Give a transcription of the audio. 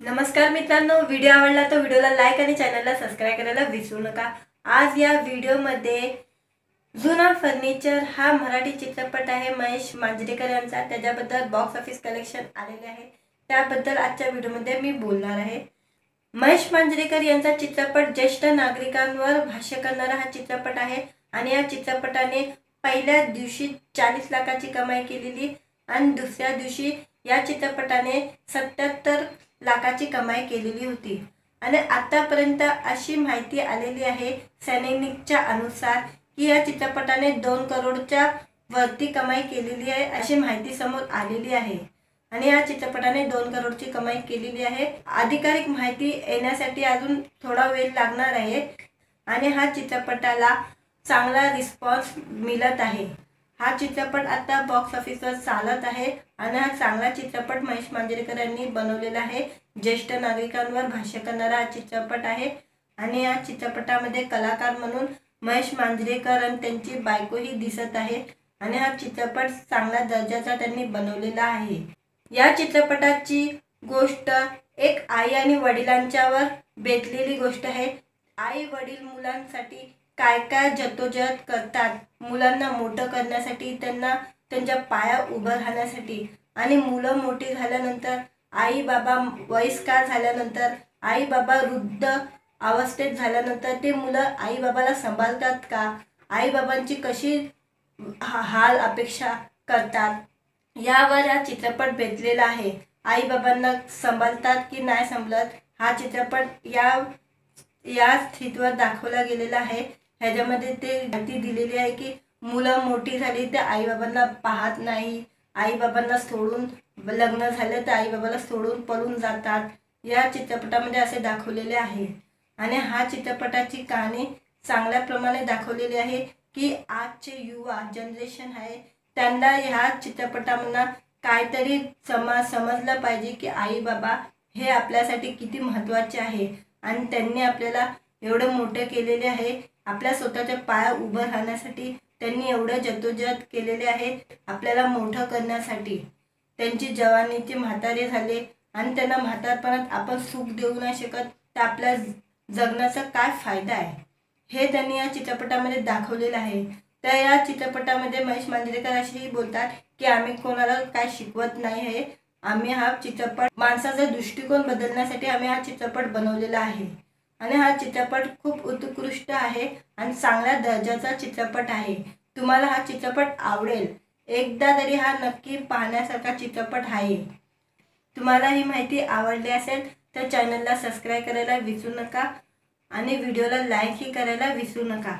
नमस्कार मित्रांनो, व्हिडिओ आवडला तर व्हिडिओला लाईक आणि चॅनलला सबस्क्राइब करायला विसरू नका। आज या व्हिडिओमध्ये जुना फर्निचर हा मराठी चित्रपट आहे महेश मांजरेकर यांचा, त्याच्याबद्दल बॉक्स ऑफिस कलेक्शन आलेले आहे, त्याबद्दल आजच्या व्हिडिओमध्ये मी बोलणार आहे। महेश मांजरेकर यांचा चित्रपट ज्येष्ठ नागरिकांवर भाष्य करणारा हा चित्रपट आहे आणि या चित्रपटाने पहिल्या दिवशी 40 लाखाची कमाई केलेली आणि दुसऱ्या दिवशी या चित्रपटाने 77 लाखाची कमाई केलेली होती। आणि आतापर्यंत अशी माहिती आलेली आहे सैनिकच्या अनुसार की या चित्रपटाने 2 करोडच्या वरती कमाई केलेली आहे अशी माहिती समोर आलेली आहे। आणि या चित्रपटाने 2 करोडची कमाई केलेली आहे। अधिकारिक माहिती येण्यासाठी अजून थोडा वेळ लागणार आहे आणि हा चित्रपटाला चांगला रिस्पॉन्स मिळत आहे। हा चित्रपट आता बॉक्स ऑफिसवर चालत आहे आणि हा चांगला चित्रपट महेश मांजरेकर यांनी बनवलेला आहे। ज्येष्ठ नागरिकांवर भाष्य करणारा हा चित्रपट आहे आणि या चित्रपटामध्ये कलाकार म्हणून महेश मांजरेकर आणि त्यांची बायकोही दिसत आहे आणि हा चित्रपट चांगल्या दर्जाचा त्यांनी बनवलेला आहे। या चित्रपटाची गोष्ट एक आई आणि वडिलांच्यावर बेतलेली गोष्ट आहे। आई वडील मुलांसाठी काय काय जद्दोजहद करतात, मुलांना मोठं करण्यासाठी, त्यांना त्यांच्या पायावर उभं राहण्यासाठी। आणि मुलं मोठी झाल्यानंतर आई बाबा वयस्कर झाल्यानंतर, आई बाबा वृद्ध अवस्थेत झाल्यानंतर ते मुलं आई बाबाला सांभाळतात का, आई बाबांची कशी हाल अपेक्षा करतात, यावर हा चित्रपट बेतलेला आहे। आई बाबांना सांभाळतात की नाही सांभाळत हा चित्रपट या स्थितीवर दाखवला गेलेला आहे। ह्याच्यामध्ये ते माहिती दिलेली आहे की मुलं मोठी झाली तर आई बाबांना पाहत नाही, आई बाबांना सोडून, लग्न झाले तर आई बाबाला सोडून पळून जातात, या चित्रपटामध्ये असे दाखवलेले आहे। आणि हा चित्रपटाची कहाणी चांगल्या प्रमाणे दाखवलेली आहे की आजचे युवा जनरेशन आहे त्यांना ह्या चित्रपटामधून काहीतरी समजलं पाहिजे की आई बाबा हे आपल्यासाठी किती महत्त्वाचे आहे आणि त्यांनी आपल्याला एवढं मोठं केलेले आहे, आपल्या स्वतःच्या पायावर उभं राहण्यासाठी त्यांनी एवढं जद्दोजहद केलेले आहे आपल्याला मोठं करण्यासाठी। त्यांची जवानीचे म्हातारे झाले आणि त्यांना म्हातारपणात आपण सुख देऊ नाही शकत तर आपल्या जगण्याचा काय फायदा आहे हे त्यांनी या चित्रपटामध्ये दाखवलेलं आहे। तर या चित्रपटामध्ये महेश मांजरेकर असेही बोलतात की आम्ही कोणाला काय शिकवत नाही आहे, आम्ही हा चित्रपट माणसाचा दृष्टिकोन बदलण्यासाठी आम्ही हा चित्रपट बनवलेला आहे। आणि हा चित्रपट खूप उत्कृष्ट आहे आणि चांगल्या दर्जाचा चित्रपट आहे। तुम्हाला हा चित्रपट आवडेल, एकदा तरी हा नक्की पाहण्यासारखा चित्रपट आहे। तुम्हाला ही माहिती आवडली असेल तर चॅनलला सबस्क्राइब करायला विसरू नका आणि व्हिडिओला लाईक ही करायला विसरू नका।